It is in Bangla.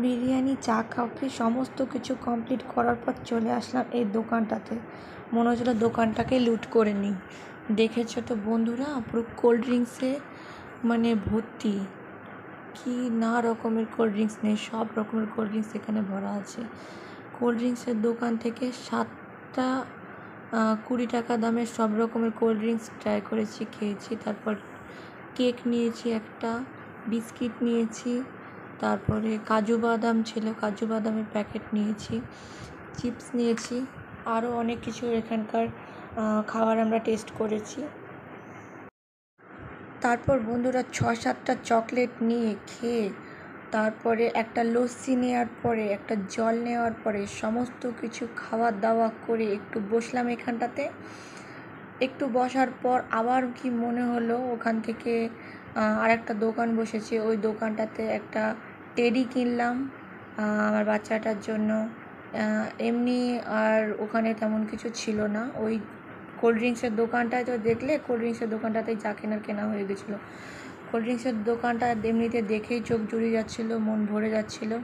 বিরিয়ানি, চা, কফি সমস্ত কিছু কমপ্লিট করার পর চলে আসলাম এই দোকানটাতে। মনে হচ্ছিল দোকানটাকে লুট করে নিই। দেখেছো তো বন্ধুরা, পুরো কোল্ড ড্রিঙ্কসে ভর্তি। কি না রকমের কোল্ড ড্রিঙ্কস নেই, সব রকমের কোল্ড ড্রিঙ্কস এখানে ভরা আছে। কোল্ড ড্রিঙ্কসের দোকান থেকে 7টা 20 টাকা দামের সব রকমের কোল্ড ড্রিঙ্কস ট্রাই করেছি, খেয়েছি। তারপর কেক নিয়েছি, একটা বিস্কিট নিয়েছি, তারপরে কাজু বাদাম ছিল, কাজু বাদামের প্যাকেট নিয়েছি, চিপস নিয়েছি, আরও অনেক কিছু এখানকার খাবার আমরা টেস্ট করেছি। তারপর বন্ধুরা 6-7টা চকলেট নিয়ে খেয়ে, তারপরে একটা লস্যি নেওয়ার পরে, একটা জল নেওয়ার পরে, সমস্ত কিছু খাওয়া দাওয়া করে একটু বসলাম এখানটাতে। একটু বসার পর আবার কি মনে হলো, ওখান থেকে আরেকটা দোকান বসেছে, ওই দোকানটাতে একটা টেডি কিনলাম আমার বাচ্চাটার জন্য। এমনি আর ওখানে তেমন কিছু ছিল না। ওই কোল্ড ড্রিঙ্কসের দোকানটায় তো দেখলে, কোল্ড ড্রিঙ্কসের দোকানটাতেই যা কেনা হয়ে গেছিলো। কোল্ড ড্রিঙ্কসের দোকানটা এমনিতে দেখেই চোখ জুড়িয়ে যাচ্ছিলো, মন ভরে যাচ্ছিলো।